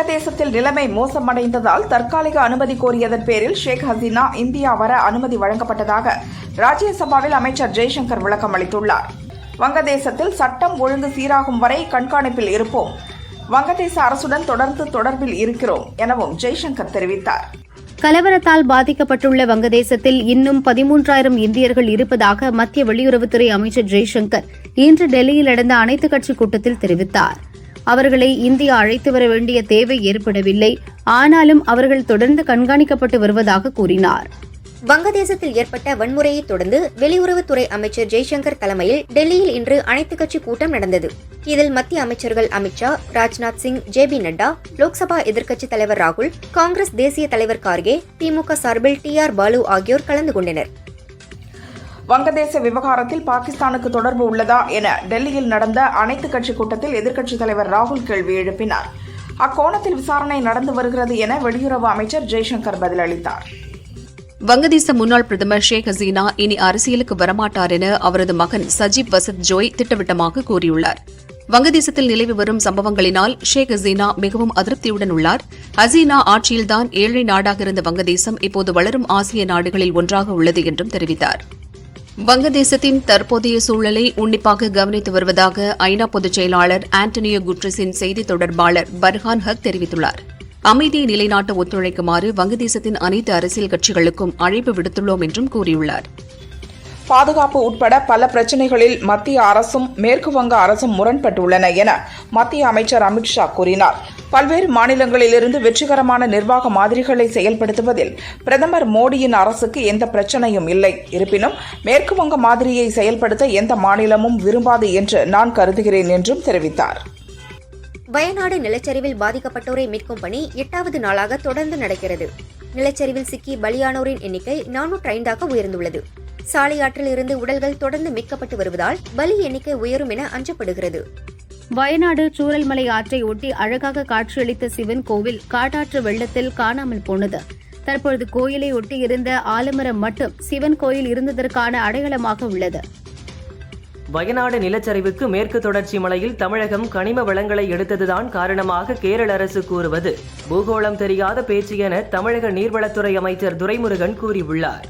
வங்கதேசத்தில் நிலைமை மோசமடைந்ததால் தற்காலிக அனுமதி கோரியதன் பேரில் ஷேக் ஹசீனா இந்தியா வர அனுமதி வழங்கப்பட்டதாக ராஜ்யசபாவில் அமைச்சர் ஜெய்சங்கர் விளக்கம் அளித்துள்ளார். வங்கதேசத்தில் சட்டம் ஒழுங்கு சீராகும் வரை கண்காணிப்பில் இருப்போம். வங்கதேச அரசுடன் தொடர்ந்து தொடர்பில் இருக்கிறோம் எனவும் ஜெய்சங்கர் தெரிவித்தார். கலவரத்தால் பாதிக்கப்பட்டுள்ள வங்கதேசத்தில் இன்னும் 13,000 இந்தியர்கள் இருப்பதாக மத்திய வெளியுறவுத்துறை அமைச்சர் ஜெய்சங்கர் இன்று டெல்லியில் நடந்த அனைத்துக் கட்சி கூட்டத்தில் தெரிவித்தார். அவர்களை இந்தியா அழைத்து வர வேண்டிய தேவை ஏற்படவில்லை, ஆனாலும் அவர்கள் தொடர்ந்து கண்காணிக்கப்பட்டு வருவதாக கூறினார். வங்கதேசத்தில் ஏற்பட்ட வன்முறையை தொடர்ந்து வெளியுறவுத்துறை அமைச்சர் ஜெய்சங்கர் தலைமையில் டெல்லியில் இன்று அனைத்துக் கட்சி கூட்டம் நடந்தது. இதில் மத்திய அமைச்சர்கள் அமித்ஷா, ராஜ்நாத் சிங், ஜே.பி. நட்டா, லோக்சபா எதிர்க்கட்சித் தலைவர் ராகுல், காங்கிரஸ் தேசிய தலைவர் கார்கே, திமுக சார்பில் டி.ஆர். பாலு ஆகியோர் கலந்து கொண்டனர். வங்கதேச விவகாரத்தில் பாகிஸ்தானுக்கு தொடர்பு உள்ளதா என டெல்லியில் நடந்த அனைத்துக் கட்சி கூட்டத்தில் எதிர்க்கட்சித் தலைவர் ராகுல் கேள்வி எழுப்பினார். அக்கோணத்தில் விசாரணை நடந்து வருகிறது என வெளியுறவு அமைச்சர் ஜெய்சங்கர் பதிலளித்தார். வங்கதேச முன்னாள் பிரதமர் ஷேக் ஹசீனா இனி அரசியலுக்கு வரமாட்டார் என அவரது மகன் சஜீப் வசத் ஜோய் திட்டவட்டமாக கூறியுள்ளார். வங்கதேசத்தில் நிலவி வரும் சம்பவங்களினால் ஷேக் ஹசீனா மிகவும் அதிருப்தியுடன் உள்ளார். ஹசீனா ஆட்சியில்தான் ஏழை நாடாக இருந்த வங்கதேசம் இப்போது வளரும் ஆசிய நாடுகளில் ஒன்றாக உள்ளது என்றும் தெரிவித்தார். வங்கதேசத்தின் தற்போதைய சூழலை உன்னிப்பாக கவனித்து வருவதாக ஐநா பொதுச் செயலாளர் ஆண்டனியோ குட்ரஸின் செய்தித் தொடர்பாளர் பர்ஹான் ஹக் தெரிவித்துள்ளார். அமைதியை நிலைநாட்ட ஒத்துழைக்குமாறு வங்கதேசத்தின் அனைத்து அரசியல் கட்சிகளுக்கும் அழைப்பு விடுத்துள்ளோம் என்றும் கூறியுள்ளார். பாதுகாப்பு உட்பட பல பிரச்சினைகளில் மத்திய அரசும் மேற்கு வங்க அரசும் முரண்பட்டுள்ளன என மத்திய அமைச்சர் அமித்ஷா கூறினார். பல்வேறு மாநிலங்களிலிருந்து வெற்றிகரமான நிர்வாக மாதிரிகளை செயல்படுத்துவதில் பிரதமர் மோடியின் அரசுக்கு எந்த பிரச்சனையும் இல்லை. இருப்பினும் மேற்கு வங்க மாதிரியை செயல்படுத்த எந்த மாநிலமும் விரும்பாது என்று நான் கருதுகிறேன் என்றும் தெரிவித்தார். வயநாடு நிலச்சரிவில் பாதிக்கப்பட்டோரை மீட்கும் பணி 8வது நாளாக தொடர்ந்து நடக்கிறது. நிலச்சரிவில் சிக்கி பலியானோரின் எண்ணிக்கை 405ஆக உயர்ந்துள்ளது. சாலையாற்றில் இருந்து உடல்கள் தொடர்ந்து மீட்கப்பட்டு வருவதால் பலி எண்ணிக்கை உயரும் என அஞ்சப்படுகிறது. வயநாடு சூரல்மலை ஆற்றை ஒட்டி அழகாக காட்சியளித்த சிவன் கோவில் காட்டாற்று வெள்ளத்தில் காணாமல் போனது. தற்பொழுது கோயிலை ஒட்டியிருந்த ஆலமரம் மட்டும் சிவன் கோயில் இருந்ததற்கான அடையாளமாக உள்ளது. வயநாடு நிலச்சரிவுக்கு மேற்கு தொடர்ச்சி மலையில் தமிழகம் கனிம வளங்களை எடுத்ததுதான் காரணமாக கேரள அரசு கூறுவது பூகோளம் தெரியாத பேச்சு என தமிழக நீர்வளத்துறை அமைச்சர் துரைமுருகன் கூறியுள்ளார்.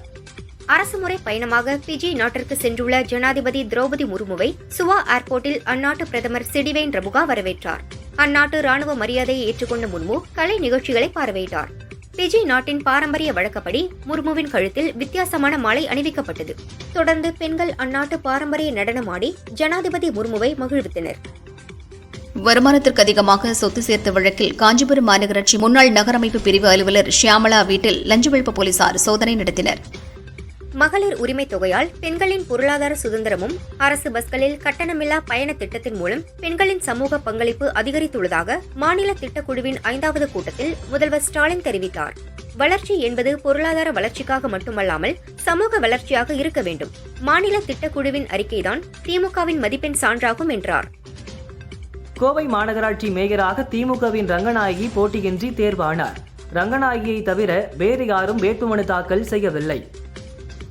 அரசுமுறை பயணமாக பிஜி நாட்டிற்கு சென்றுள்ள ஜனாதிபதி திரௌபதி முர்முவை சுவா ஏர்போர்ட்டில் அந்நாட்டு பிரதமர் சிடிவேன் ரபுகா வரவேற்றார். அந்நாட்டு ராணுவ மரியாதையை ஏற்றுக்கொண்ட முர்மு கலை நிகழ்ச்சிகளை பார்வையிட்டார். பிஜி நாட்டின் பாரம்பரிய வழக்கப்படி முர்முவின் கழுத்தில் வித்தியாசமான மாலை அணிவிக்கப்பட்டது. தொடர்ந்து பெண்கள் அந்நாட்டு பாரம்பரிய நடனமாடி ஜனாதிபதி முர்முவை மகிழ்வித்தனர். வருமானத்திற்கு அதிகமாக சொத்து சேர்த்த வழக்கில் காஞ்சிபுரம் மாநகராட்சி முன்னாள் நகரமைப்பு பிரிவு அலுவலர் ஷியாமலா வீட்டில் லஞ்ச ஒழிப்பு போலீசார் சோதனை நடத்தினர். மகளிர் உரிமை தொகையால் பெண்களின் பொருளாதார சுதந்திரமும் அரசு பஸ்களில் கட்டணமில்லா பயண திட்டத்தின் மூலம் பெண்களின் சமூக பங்களிப்பு அதிகரித்துள்ளதாக மாநில திட்டக்குழுவின் 5வது கூட்டத்தில் முதல்வர் ஸ்டாலின் தெரிவித்தார். வளர்ச்சி என்பது பொருளாதார வளர்ச்சிக்காக மட்டுமல்லாமல் சமூக வளர்ச்சியாக இருக்க வேண்டும். மாநில திட்டக்குழுவின் அறிக்கைதான் திமுகவின் மதிப்பெண் சான்றாகும் என்றார். கோவை மாநகராட்சி மேயராக திமுகவின் ரங்கநாயகி போட்டியின்றி தேர்வானார். ரங்கநாயகியை தவிர வேறு யாரும் வேட்புமனு தாக்கல் செய்யவில்லை.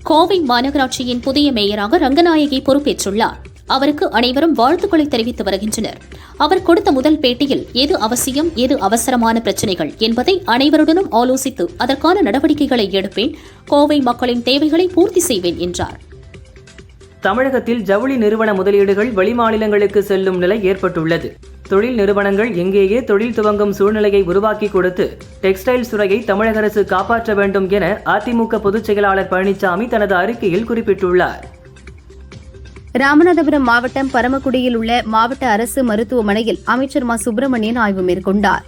கோவை மாநகராட்சியின் புதிய மேயராக ரங்கநாயகி பொறுப்பேற்றுள்ளார். அவருக்கு அனைவரும் வாழ்த்துக்களை தெரிவித்து வருகின்றனர். அவர் கொடுத்த முதல் பேட்டியில் எது அவசியம், எது அவசரமான பிரச்சினைகள் என்பதை அனைவருடனும் ஆலோசித்து அதற்கான நடவடிக்கைகளை எடுப்பேன். கோவை மக்களின் தேவைகளை பூர்த்தி செய்வேன் என்றார். தமிழகத்தில் ஜவுளி நிறுவன முதலீடுகள் வெளிமாநிலங்களுக்கு செல்லும் நிலை ஏற்பட்டுள்ளது. தொழில் நிறுவனங்கள் எங்கேயே தொழில் துவங்கும் சூழ்நிலையை உருவாக்கி கொடுத்து டெக்ஸ்டைல்ஸ் துறையை தமிழக அரசு காப்பாற்ற வேண்டும் என அதிமுக பொதுச் செயலாளர் பழனிசாமி தனது அறிக்கையில் குறிப்பிட்டுள்ளார். ராமநாதபுரம் மாவட்டம் பரமக்குடியில் உள்ள மாவட்ட அரசு மருத்துவமனையில் அமைச்சர் மா சுப்பிரமணியன் ஆய்வு மேற்கொண்டார்.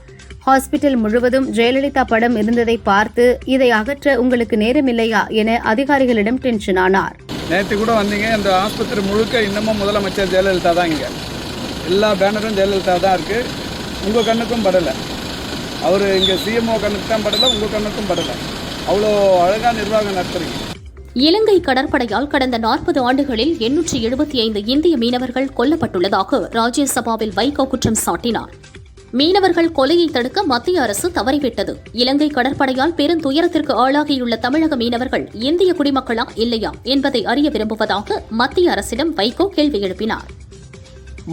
ஹாஸ்பிட்டல் முழுவதும் ஜெயலலிதா படம் இருந்ததை பார்த்து இதை அகற்ற உங்களுக்கு நேரமில்லையா என அதிகாரிகளிடம் டென்ஷன் ஆனார். நேற்று கூட வந்தீங்க, இந்த ஆஸ்பத்திரி முழுக்க இன்னமும் முதலமைச்சர் ஜெயலலிதா தான். இங்கே எல்லா பேனரும் ஜெயலலிதா தான் இருக்குது. உங்கள் கண்ணுக்கும் படலை. அவர் இங்கே சிஎம்ஓ கண்ணுக்கு தான் படலை, உங்கள் கண்ணுக்கும் படலை. அவ்வளோ அழகாக நிர்வாகம் நடத்துறீங்க. இலங்கை கடற்படையால் கடந்த 40 ஆண்டுகளில் 875 இந்திய மீனவர்கள் கொல்லப்பட்டுள்ளதாக ராஜ்யசபாவில் வைகோ குற்றம் சாட்டினார். மீனவர்கள் கொலையை தடுக்க மத்திய அரசு தவறிவிட்டது. இலங்கை கடற்படையால் பெருந்துயரத்திற்கு ஆளாகியுள்ள தமிழக மீனவர்கள் இந்திய குடிமக்களா இல்லையா என்பதை அறிய விரும்புவதாக மத்திய அரசிடம் வைகோ கேள்வி எழுப்பினார்.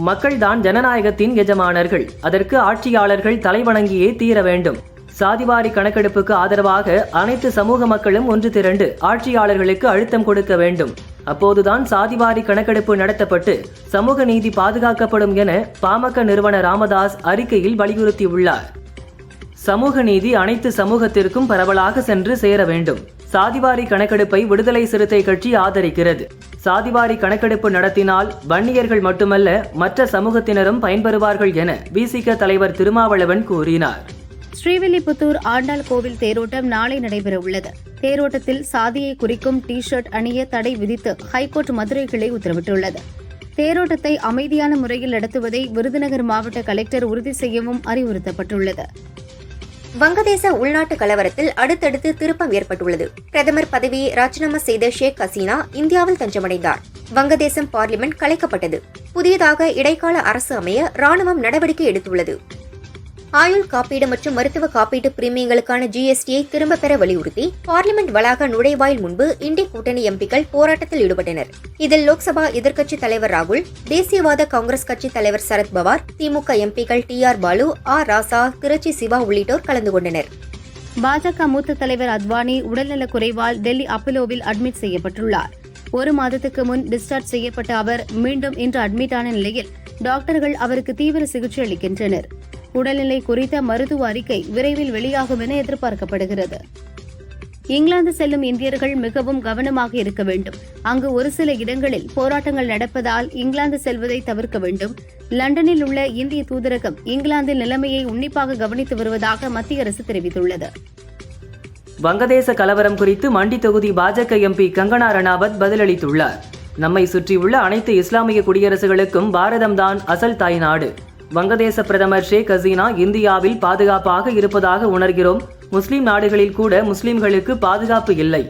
மக்கள்தான் ஜனநாயகத்தின் எஜமானர்கள். அதற்கு ஆட்சியாளர்கள் தலைவணங்கியே தீர வேண்டும். சாதிவாரி கணக்கெடுப்புக்கு ஆதரவாக அனைத்து சமூக மக்களும் ஒன்று திரண்டு ஆட்சியாளர்களுக்கு அழுத்தம் கொடுக்க வேண்டும். அப்போதுதான் சாதிவாரி கணக்கெடுப்பு நடத்தப்பட்டு சமூக நீதி பாதுகாக்கப்படும் என பாமக நிறுவனர் ராமதாஸ் அறிக்கையில் வலியுறுத்தியுள்ளார். சமூக நீதி அனைத்து சமூகத்திற்கும் பரவலாக சென்று சேர வேண்டும். சாதிவாரி கணக்கெடுப்பை விடுதலை சிறுத்தை கட்சி ஆதரிக்கிறது. சாதிவாரி கணக்கெடுப்பு நடத்தினால் வன்னியர்கள் மட்டுமல்ல மற்ற சமூகத்தினரும் பயன்பெறுவார்கள் என விசிக தலைவர் திருமாவளவன் கூறினார். ஸ்ரீவில்லிபுத்தூர் ஆண்டாள் கோவில் தேரோட்டம் நாளை நடைபெறவுள்ளது. தேரோட்டத்தில் சாதியை குறிக்கும் டி ஷர்ட் அணிய தடை விதித்து ஹைகோர்ட் மதுரை கிளை உத்தரவிட்டுள்ளது. தேரோட்டத்தை அமைதியான முறையில் நடத்துவதை விருதுநகர் மாவட்ட கலெக்டர் உறுதி செய்யவும் அறிவுறுத்தப்பட்டுள்ளது. வங்கதேச உள்நாட்டு கலவரத்தில் அடுத்தடுத்து திருப்பம் ஏற்பட்டுள்ளது. பிரதமர் பதவியை ராஜினாமா செய்த ஷேக் ஹசீனா இந்தியாவில் தஞ்சமடைந்தார். வங்கதேசம் பார்லிமெண்ட் கலைக்கப்பட்டது. புதியதாக இடைக்கால அரசு அமைய ராணுவம் நடவடிக்கை எடுத்துள்ளது. ஆயுள் காப்பீடு மற்றும் மருத்துவ காப்பீட்டு பிரீமியங்களுக்கான ஜிஎஸ்டியை திரும்பப் பெற வலியுறுத்தி பார்லிமெண்ட் வளாக நுழைவாயில் முன்பு இந்திய கூட்டணி எம்பிக்கள் போராட்டத்தில் ஈடுபட்டனர். இதில் லோக்சபா எதிர்க்கட்சித் தலைவர் ராகுல், தேசியவாத காங்கிரஸ் கட்சி தலைவர் சரத் பவார், திமுக எம்பிக்கள் TR பாலு, ஆர் ராசா, திருச்சி சிவா உள்ளிட்டோர் கலந்து கொண்டனர். பாஜக மூத்த தலைவர் அத்வானி உடல்நலக் குறைவால் டெல்லி அப்போலோவில் அட்மிட் செய்யப்பட்டுள்ளார். 1 மாதத்துக்கு முன் டிஸ்சார்ஜ் செய்யப்பட்ட அவர் மீண்டும் இன்று அட்மிட்டான நிலையில் டாக்டர்கள் அவருக்கு தீவிர சிகிச்சை அளிக்கின்றனர். உடல்நிலை குறித்த மருத்துவ அறிக்கை விரைவில் வெளியாகும் என எதிர்பார்க்கப்படுகிறது. இங்கிலாந்து செல்லும் இந்தியர்கள் மிகவும் கவனமாக இருக்க வேண்டும். அங்கு ஒரு சில இடங்களில் போராட்டங்கள் நடப்பதால் இங்கிலாந்து செல்வதை தவிர்க்க வேண்டும். லண்டனில் உள்ள இந்திய தூதரகம் இங்கிலாந்தில் நிலைமையை உன்னிப்பாக கவனித்து வருவதாக மத்திய அரசு தெரிவித்துள்ளது. வங்கதேச கலவரம் குறித்து மண்டி தொகுதி பாஜக எம்பி கங்கனா ரணாவத் பதிலளித்துள்ளார். நம்மை சுற்றியுள்ள அனைத்து இஸ்லாமிய குடியரசுகளுக்கும் பாரதம்தான் அசல் தாய்நாடு. வங்கதேச பிரதமர் ஷேக் ஹசீனா இந்தியாவில் பாதுகாப்பாக இருப்பதாக உணர்கிறோம். முஸ்லிம் நாடுகளில் கூட முஸ்லிம்களுக்கு பாதுகாப்பு இல்லை.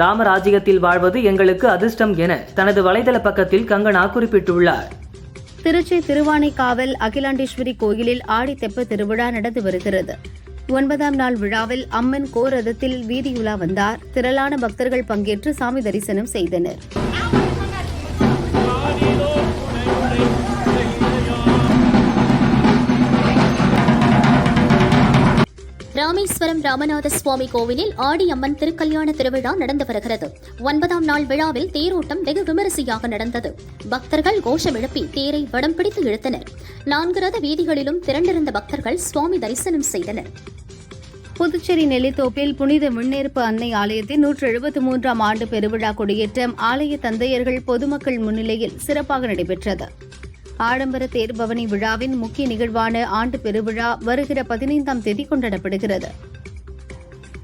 ராமராஜ்யத்தில் வாழ்வது எங்களுக்கு அதிர்ஷ்டம் என தனது வலைதள பக்கத்தில் கங்கனா குறிப்பிட்டுள்ளார். திருச்சி திருவானைக்காவல் அகிலாண்டேஸ்வரி கோயிலில் ஆடி தெப்ப திருவிழா நடந்து வருகிறது. 9ஆம் நாள் விழாவில் அம்மன் கோரதத்தில் வீதியுலா வந்தார். திரளான பக்தர்கள் பங்கேற்று சாமி தரிசனம் செய்தனர். ராமேஸ்வரம் ராமநாத சுவாமி கோவிலில் ஆடி அம்மன் திருக்கல்யாண திருவிழா நடந்து வருகிறது. 9ஆம் நாள் விழாவில் தேரோட்டம் வெகு விமரிசையாக நடந்தது. பக்தர்கள் கோஷம் எழுப்பி தேரை வடம் பிடித்து இழுத்தனர். 4 ரத வீதிகளிலும் திரண்டிருந்த பக்தர்கள் சுவாமி தரிசனம் செய்தனர். புதுச்சேரி நெல்லித்தோப்பில் புனித முன்னேற்பு அன்னை ஆலயத்தின் 173ஆம் ஆண்டு பெருவிழா கொடியேற்றம் ஆலய தந்தையர்கள் பொதுமக்கள் முன்னிலையில் சிறப்பாக நடைபெற்றது. ஆடம்பர தேர்பவனி விழாவின் முக்கிய நிகழ்வான ஆண்டு பெருவிழா வருகிற 15ஆம் தேதி கொண்டாடப்படுகிறது.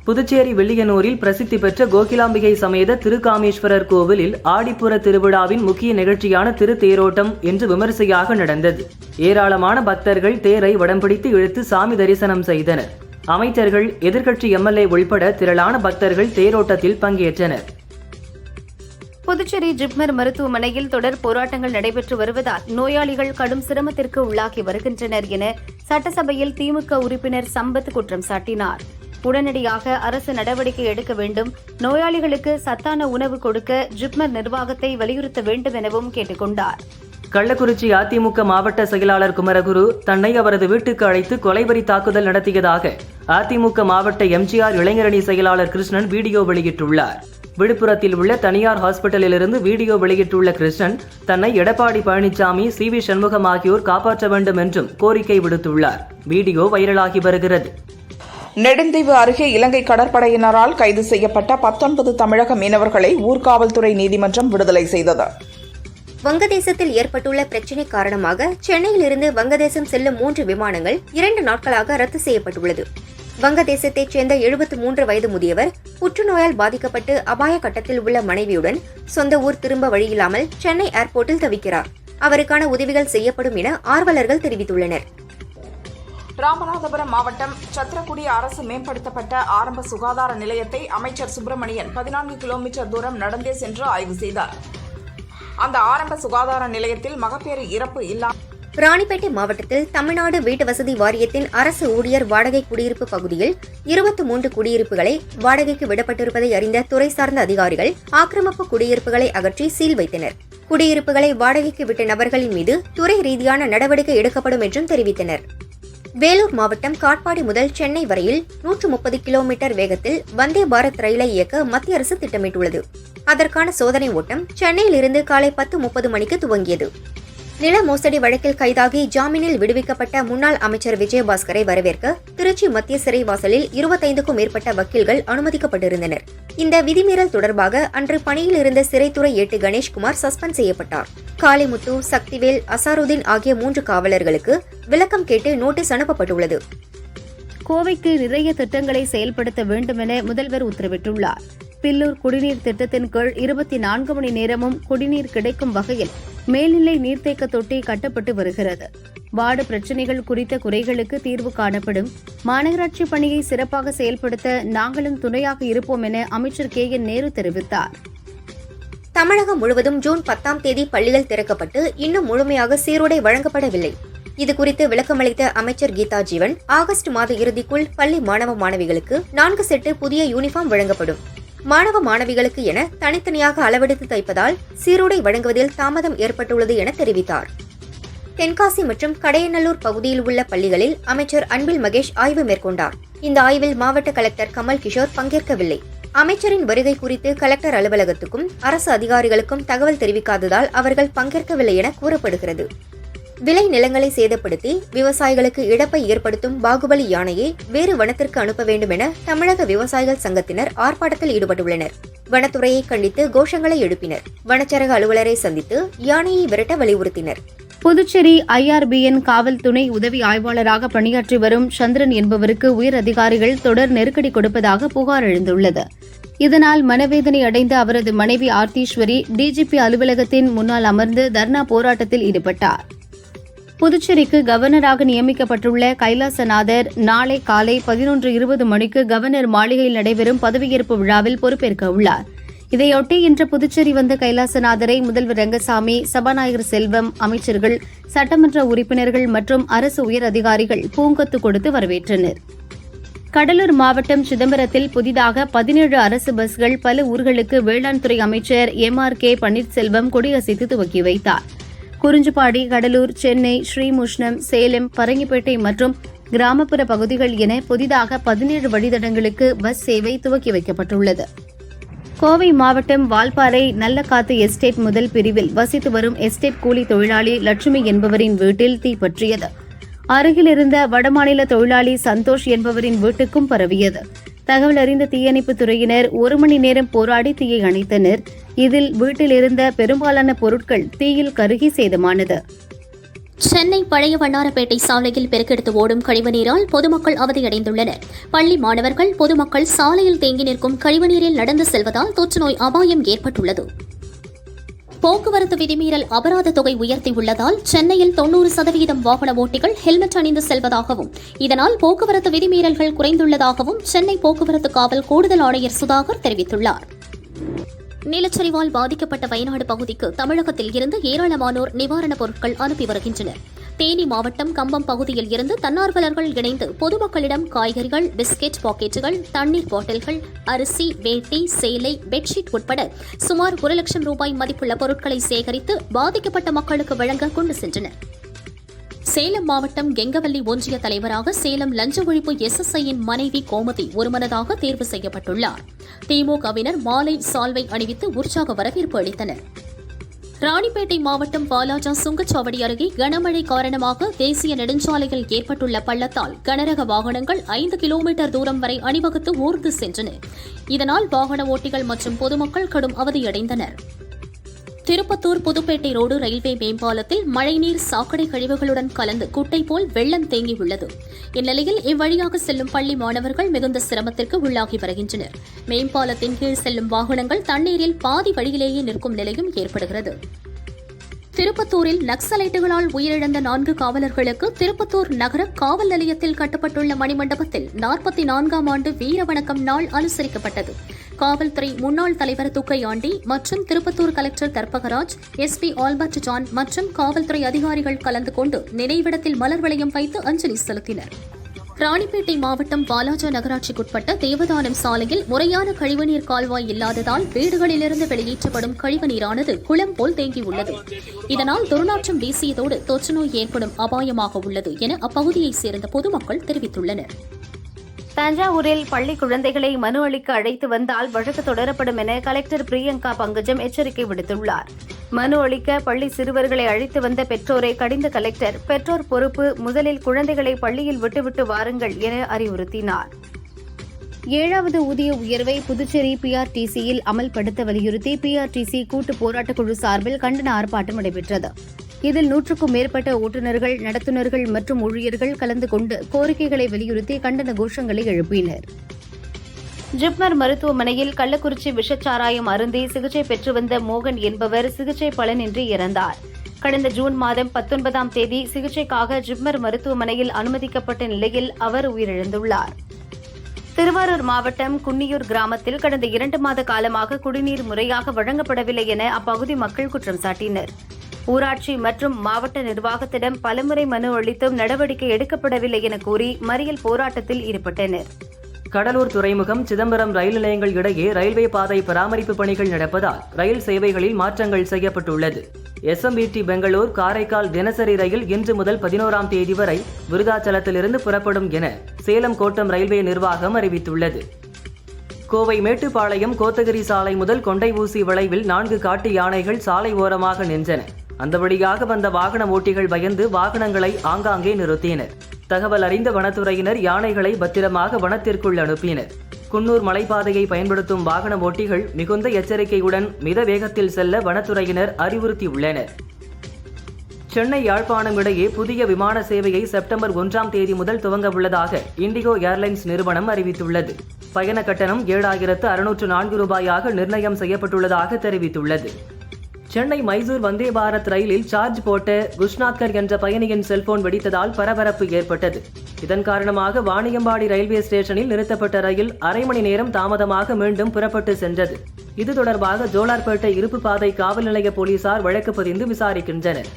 புதுச்சேரி வெள்ளியனூரில் பிரசித்தி பெற்ற கோகிலாம்பிகை சமேத திருக்காமேஸ்வரர் கோவிலில் ஆடிப்புற திருவிழாவின் முக்கிய நிகழ்ச்சியான திருத்தேரோட்டம் இன்று விமரிசையாக நடந்தது. ஏராளமான பக்தர்கள் தேரை வடம்பிடித்து இழுத்து சாமி தரிசனம் செய்தனர். அமைச்சர்கள், எதிர்க்கட்சி MLA உள்பட திரளான பக்தர்கள் தேரோட்டத்தில் பங்கேற்றனர். புதுச்சேரி ஜிப்மர் மருத்துவமனையில் தொடர் போராட்டங்கள் நடைபெற்று வருவதால் நோயாளிகள் கடும் சிரமத்திற்கு உள்ளாகி வருகின்றனர் என சட்டசபையில் திமுக உறுப்பினர் சம்பத் குற்றம் சாட்டினார். உடனடியாக அரசு நடவடிக்கை எடுக்க வேண்டும், நோயாளிகளுக்கு சத்தான உணவு கொடுக்க ஜிப்மர் நிர்வாகத்தை வலியுறுத்த வேண்டும் எனவும் கேட்டுக் கொண்டார். கள்ளக்குறிச்சி அதிமுக மாவட்ட செயலாளர் குமரகுரு தன்னை அவரது வீட்டுக்கு அழைத்து கொலைவெறி தாக்குதல் நடத்தியதாக அதிமுக மாவட்ட MGR இளைஞரணி செயலாளர் கிருஷ்ணன் வீடியோ வெளியிட்டுள்ளார். விழுப்புரத்தில் உள்ள தனியார் ஹாஸ்பிட்டலிலிருந்து வீடியோ வெளியிட்டுள்ள கிருஷ்ணன் தன்னை எடப்பாடி பழனிசாமி, CV சண்முகம் ஆகியோர் காப்பாற்ற வேண்டும் என்றும் கோரிக்கை விடுத்துள்ளார். வீடியோ வைரலாகி வருகிறது. நெடுந்தீவு அருகே இலங்கை கடற்படையினரால் கைது செய்யப்பட்ட 19 தமிழக மீனவர்களை ஊர்காவல்துறை நீதிமன்றம் விடுதலை செய்தது. வங்கதேசத்தில் ஏற்பட்டுள்ள பிரச்சினை காரணமாக சென்னையிலிருந்து வங்கதேசம் செல்லும் 3 விமானங்கள் 2 நாட்களாக ரத்து செய்யப்பட்டுள்ளது. வங்கதேசத்தைச் சேர்ந்த 73 வயது முதியவர் புற்றுநோயால் பாதிக்கப்பட்டு அபாய கட்டத்தில் உள்ள மனைவியுடன் சொந்த ஊர் திரும்ப வழியில்லாமல் சென்னை ஏர்போர்ட்டில் தவிக்கிறார். அவருக்கான உதவிகள் செய்யப்படும் என ஆர்வலர்கள் தெரிவித்துள்ளனர். ராமநாதபுரம் மாவட்டம் சத்திரக்குடி அரசு மேம்படுத்தப்பட்ட ஆரம்ப சுகாதார நிலையத்தை அமைச்சர் சுப்பிரமணியன் 14 கிலோமீட்டர் தூரம் நடந்தே சென்று ஆய்வு செய்தார். அந்த ஆரம்ப சுகாதார நிலையத்தில் மகப்பேறு இறப்பு இல்லாமல் ராணிப்பேட்டை மாவட்டத்தில் தமிழ்நாடு வீட்டு வசதி வாரியத்தின் அரசு ஊழியர் வாடகை குடியிருப்பு பகுதியில் 23 குடியிருப்புகளை வாடகைக்கு விடப்பட்டிருப்பதை அறிந்த துறை சார்ந்த அதிகாரிகள் ஆக்கிரமிப்பு குடியிருப்புகளை அகற்றி சீல் வைத்தனர். குடியிருப்புகளை வாடகைக்கு விட்ட நபர்களின் மீது துறை ரீதியான நடவடிக்கை எடுக்கப்படும் என்றும் தெரிவித்தனர். வேலூர் மாவட்டம் காட்பாடி முதல் சென்னை வரையில் 130 கிலோமீட்டர் வேகத்தில் வந்தே பாரத் ரயிலை இயக்க மத்திய அரசு திட்டமிட்டுள்ளது. அதற்கான சோதனை ஓட்டம் சென்னையில் இருந்து காலை 10:30 மணிக்கு துவங்கியது. நில மோசடி வழக்கில் கைதாகி ஜாமீனில் விடுவிக்கப்பட்ட முன்னாள் அமைச்சர் விஜயபாஸ்கரை வரவேற்க திருச்சி மத்திய சிறை வாசலில் 25க்கும் மேற்பட்ட வக்கீல்கள் அனுமதிக்கப்பட்டிருந்தனர். இந்த விதிமீறல் தொடர்பாக அன்று பணியில் இருந்த சிறைத்துறை ஏட்டு கணேஷ்குமார் சஸ்பெண்ட் செய்யப்பட்டார். காளிமுத்து, சக்திவேல், அசாருதீன் ஆகிய 3 காவலர்களுக்கு விளக்கம் கேட்டு நோட்டீஸ் அனுப்பப்பட்டுள்ளது. கோவைக்கு நிறைய திட்டங்களை செயல்படுத்த வேண்டும் என முதல்வர் உத்தரவிட்டுள்ளார். பில்லூர் குடிநீர் திட்டத்தின் கீழ் 24 மணி நேரமும் குடிநீர் கிடைக்கும் வகையில் மேல்நிலை நீர்த்தேக்க தொட்டி கட்டப்பட்டு வருகிறது. வார்டு பிரச்சினைகள் குறித்த குறைகளுக்கு தீர்வு காணப்படும். மாநகராட்சி பணியை சிறப்பாக செயல்படுத்த நாங்களும் துணையாக இருப்போம் என அமைச்சர் KN நேரு தெரிவித்தார். தமிழகம் முழுவதும் ஜூன் 10ஆம் தேதி பள்ளிகள் திறக்கப்பட்டு இன்னும் முழுமையாக சீருடை வழங்கப்படவில்லை. இதுகுறித்து விளக்கமளித்த அமைச்சர் கீதா ஜீவன், ஆகஸ்ட் மாத இறுதிக்குள் பள்ளி மாணவ மாணவிகளுக்கு 4 செட்டு புதிய யூனிஃபார்ம் வழங்கப்படும். மாணவ மாணவிகளுக்கு என தனித்தனியாக அளவெடுத்து தைப்பதால் சீருடை வழங்குவதில் தாமதம் ஏற்பட்டுள்ளது என தெரிவித்தார். தென்காசி மற்றும் கடையநல்லூர் பகுதியில் உள்ள பள்ளிகளில் அமைச்சர் அன்பில் மகேஷ் ஆய்வு மேற்கொண்டார். இந்த ஆய்வில் மாவட்ட கலெக்டர் கமல் கிஷோர் பங்கேற்கவில்லை. அமைச்சரின் வருகை குறித்து கலெக்டர் அலுவலகத்துக்கும் அரசு அதிகாரிகளுக்கும் தகவல் தெரிவிக்காததால் அவர்கள் பங்கேற்கவில்லை என கூறப்படுகிறது. விளை நிலங்களை சேதப்படுத்தி விவசாயிகளுக்கு இழப்பை ஏற்படுத்தும் பாகுபலி யானையை வேறு வனத்திற்கு அனுப்ப வேண்டும் என தமிழக விவசாயிகள் சங்கத்தினர் ஆர்ப்பாட்டத்தில் ஈடுபட்டுள்ளனர். வனத்துறையை கண்டித்து கோஷங்களை எழுப்பினர். வனச்சரக அலுவலரை சந்தித்து யானையை விரட்ட வலியுறுத்தினர். புதுச்சேரி IRBN காவல் துணை உதவி ஆய்வாளராக பணியாற்றி வரும் சந்திரன் என்பவருக்கு உயர் அதிகாரிகள் தொடர் நெருக்கடி கொடுப்பதாக புகார் எழுந்துள்ளது. இதனால் மனவேதனை அடைந்த அவரது மனைவி ஆர்த்தீஸ்வரி DGP அலுவலகத்தின் முன்னால் அமர்ந்து தர்ணா போராட்டத்தில் ஈடுபட்டார். புதுச்சேரிக்கு கவர்னராக நியமிக்கப்பட்டுள்ள கைலாசநாதர் நாளை காலை 11:20 மணிக்கு கவர்னர் மாளிகையில் நடைபெறும் பதவியேற்பு விழாவில் பொறுப்பேற்க உள்ளார். இதையொட்டி இன்று புதுச்சேரி வந்த கைலாசநாதரை முதல்வர் ரங்கசாமி, சபாநாயகர் செல்வம், அமைச்சர்கள், சட்டமன்ற உறுப்பினர்கள் மற்றும் அரசு உயர் அதிகாரிகள் பூங்கொத்து கொடுத்து வரவேற்றனர். கடலூர் மாவட்டம் சிதம்பரத்தில் புதிதாக 17 அரசு பஸ்கள் பல ஊர்களுக்கு வேளாண் துறை அமைச்சர் MRK பன்னீர்செல்வம் கொடியசைத்து துவக்கி வைத்தார். குறிஞ்சிப்பாடி, கடலூர், சென்னை, ஸ்ரீமுஷ்ணம், சேலம், பரங்கிப்பேட்டை மற்றும் கிராமப்புற பகுதிகள் என புதிதாக 17 வழித்தடங்களுக்கு பஸ் சேவை துவக்கி வைக்கப்பட்டுள்ளது. கோவை மாவட்டம் வால்பாறை நல்லக்காத்து எஸ்டேட் முதல் பிரிவில் வசித்து வரும் எஸ்டேட் கூலி தொழிலாளி லட்சுமி என்பவரின் வீட்டில் தீ பற்றியது. அருகில் இருந்த வடமாநில தொழிலாளி சந்தோஷ் என்பவரின் வீட்டுக்கும் பரவியது. தகவல் அறிந்த தீயணைப்புத் துறையினர் 1 மணி நேரம் போராடி தீயை அணைத்தனர். இதில் வீட்டில் இருந்த பெரும்பாலான பொருட்கள் தீயில் கருகி சேதமானது. சென்னை பழைய வண்ணாரப்பேட்டை சாலையில் பெருக்கெடுத்து ஓடும் கழிவுநீரால் பொதுமக்கள் அவதியடைந்துள்ளனர். பள்ளி மாணவர்கள், பொதுமக்கள் சாலையில் தேங்கி நிற்கும் கழிவுநீரில் நடந்து செல்வதால் தொற்றுநோய் அபாயம் ஏற்பட்டுள்ளது. போக்குவரத்து விதிமீறல் அபராத தொகை உயர்த்தியுள்ளதால் சென்னையில் 90% வாகன ஓட்டிகள் ஹெல்மெட் அணிந்து செல்வதாகவும் இதனால் போக்குவரத்து விதிமீறல்கள் குறைந்துள்ளதாகவும் சென்னை போக்குவரத்து காவல் கூடுதல் ஆணையர் சுதாகர் தெரிவித்துள்ளார். நிலச்சரிவால் பாதிக்கப்பட்ட வயநாடு பகுதிக்கு தமிழகத்தில் இருந்து ஏராளமானோர் நிவாரணப் பொருட்கள் அனுப்பி வருகின்றனர். தேனி மாவட்டம் கம்பம் பகுதியில் இருந்து தன்னார்வலர்கள் இணைந்து பொதுமக்களிடம் காய்கறிகள், பிஸ்கெட் பாக்கெட்டுகள், தண்ணீர் பாட்டில்கள், அரிசி, வேட்டி, சேலை, பெட்ஷீட் உட்பட சுமார் 1 லட்சம் ரூபாய் மதிப்புள்ள பொருட்களை சேகரித்து பாதிக்கப்பட்ட மக்களுக்கு வழங்க கொண்டு சென்றனர். சேலம் மாவட்டம் கெங்கவல்லி ஒன்றிய தலைவராக சேலம் லஞ்ச ஒழிப்பு SSIயின் மனைவி கோமதி ஒருமனதாக தேர்வு செய்யப்பட்டுள்ளார். திமுகவினர் மாலை, சால்வை அணிவித்து உற்சாக வரவேற்பு அளித்தனர். ராணிப்பேட்டை மாவட்டம் வாலாஜா சுங்கச்சாவடி அருகே கனமழை காரணமாக தேசிய நெடுஞ்சாலையில் ஏற்பட்டுள்ள பள்ளத்தால் கனரக வாகனங்கள் 5 கிலோமீட்டர் தூரம் வரை அணிவகுத்து ஊர்ந்து சென்றன. இதனால் வாகன ஓட்டிகள் மற்றும் பொதுமக்கள் கடும் அவதியடைந்தனர். திருப்பத்தூர் புதுப்பேட்டை ரோடு ரயில்வே மேம்பாலத்தில் மழைநீர் சாக்கடை கழிவுகளுடன் கலந்து குட்டை போல் வெள்ளம் தேங்கியுள்ளது. இந்நிலையில் இவ்வழியாக செல்லும் பள்ளி மாணவர்கள் மிகுந்த சிரமத்திற்கு உள்ளாகி வருகின்றனர். மேம்பாலத்தின் கீழ் செல்லும் வாகனங்கள் தண்ணீரில் பாதி வழியிலேயே நிற்கும் நிலையும் ஏற்படுகிறது. திருப்பத்தூரில் நக்சலைட்டுகளால் உயிரிழந்த 4 காவலர்களுக்கு திருப்பத்தூர் நகர காவல் நிலையத்தில் கட்டப்பட்டுள்ள மணிமண்டபத்தில் 44ஆம் ஆண்டு வீர வணக்கம் நாள் அனுசரிக்கப்பட்டது. காவல்துறை முன்னாள் தலைவர் துக்கையாண்டி மற்றும் Tirupattur collector Tharpagaraj, SP Albert John மற்றும் காவல்துறை அதிகாரிகள் கலந்து கொண்டு நினைவிடத்தில் மலர் வளையம் வைத்து அஞ்சலி செலுத்தினர். ராணிப்பேட்டை மாவட்டம் வாலாஜா நகராட்சிக்குட்பட்ட தேவதானம் சாலையில் முறையான கழிவுநீர் கால்வாய் இல்லாததால் வீடுகளிலிருந்து வெளியேற்றப்படும் கழிவுநீரானது குளம் போல் தேங்கியுள்ளது. இதனால் துர்நாற்றம் வீசியதோடு தொற்றுநோய் ஏற்படும் அபாயமாக உள்ளது என அப்பகுதியைச் சேர்ந்த பொதுமக்கள் தெரிவித்துள்ளனர். தஞ்சாவூரில் பள்ளி குழந்தைகளை மனு அளிக்க அழைத்து வந்தால் வழக்கு தொடரப்படும் என கலெக்டர் பிரியங்கா பங்கஜம் எச்சரிக்கை விடுத்துள்ளார். மனு அளிக்க பள்ளி சிறுவர்களை அழைத்து வந்த பெற்றோரை கடிந்த கலெக்டர், பெற்றோர் பொறுப்பு, முதலில் குழந்தைகளை பள்ளியில் விட்டுவிட்டு வாருங்கள் என அறிவுறுத்தினார். 7வது ஊதிய உயர்வை புதுச்சேரி பிஆர்டிசியில் அமல்படுத்த வலியுறுத்தி பிஆர்டிசி கூட்டு போராட்டக்குழு சார்பில் கண்டன ஆர்ப்பாட்டம் நடைபெற்றது. இதில் 100க்கும் மேற்பட்ட ஓட்டுநர்கள், நடத்துனர்கள் மற்றும் ஊழியர்கள் கலந்து கொண்டு கோரிக்கைகளை வலியுறுத்தி கண்டன கோஷங்களை எழுப்பினர். ஜிப்மர் மருத்துவமனையில் கள்ளக்குறிச்சி விஷச்சாராயம் அருந்தி சிகிச்சை பெற்று வந்த மோகன் என்பவர் சிகிச்சை பலனின்றி இறந்தார். கடந்த ஜூன் மாதம் 19ஆம் தேதி சிகிச்சைக்காக ஜிப்மர் மருத்துவமனையில் அனுமதிக்கப்பட்ட நிலையில் அவர் உயிரிழந்துள்ளார். திருவாரூர் மாவட்டம் குன்னியூர் கிராமத்தில் கடந்த 2 மாத காலமாக குடிநீர் முறையாக வழங்கப்படவில்லை என அப்பகுதி மக்கள் குற்றம் சாட்டினர். ஊராட்சி மற்றும் மாவட்ட நிர்வாகத்திடம் பலமுறை மனு அளித்தும் நடவடிக்கை எடுக்கப்படவில்லை என கூறி மறியல் போராட்டத்தில் ஈடுபட்டனர். கடலூர் துறைமுகம், சிதம்பரம் ரயில் நிலையங்கள் இடையே ரயில்வே பாதை பராமரிப்பு பணிகள் நடப்பதால் ரயில் சேவைகளில் மாற்றங்கள் செய்யப்பட்டுள்ளது. எஸ்எம்பிடி பெங்களூர் காரைக்கால் தினசரி ரயில் இன்று முதல் 11ஆம் தேதி வரை விருதாச்சலத்திலிருந்து புறப்படும் என சேலம் கோட்டம் ரயில்வே நிர்வாகம் அறிவித்துள்ளது. கோவை மேட்டுப்பாளையம் கோத்தகிரி சாலை முதல் கொண்டை ஊசி வளைவில் 4 காட்டு யானைகள் சாலை ஓரமாக நின்றன. அந்த வழியாக வந்த வாகன ஓட்டிகள் பயந்து வாகனங்களை ஆங்காங்கே நிறுத்தினர். தகவல் அறிந்த வனத்துறையினர் யானைகளை பத்திரமாக வனத்திற்குள் அனுப்பினர். குன்னூர் மலைப்பாதையை பயன்படுத்தும் வாகன ஓட்டிகள் மிகுந்த எச்சரிக்கையுடன் மித வேகத்தில் செல்ல வனத்துறையினர் அறிவுறுத்தியுள்ளனர். சென்னை யாழ்ப்பாணம் இடையே புதிய விமான சேவையை செப்டம்பர் 1ஆம் தேதி முதல் துவங்க உள்ளதாக இண்டிகோ ஏர்லைன்ஸ் நிறுவனம் அறிவித்துள்ளது. பயண கட்டணம் 7,604 ரூபாயாக நிர்ணயம் செய்யப்பட்டுள்ளதாக தெரிவித்துள்ளது. சென்னை மைசூர் வந்தே பாரத் ரயிலில் சார்ஜ் போட்ட குஷ்நாத்கர் என்ற பயணியின் செல்போன் வெடித்ததால் பரபரப்பு ஏற்பட்டது. இதன் காரணமாக வாணியம்பாடி ரயில்வே ஸ்டேஷனில் நிறுத்தப்பட்ட ரயில் அரை மணி நேரம் தாமதமாக மீண்டும் புறப்பட்டு சென்றது. இது தொடர்பாக ஜோலார்பேட்டை இருப்பு பாதை காவல் நிலைய போலீசார் வழக்கு பதிந்து விசாரிக்கின்றனர்.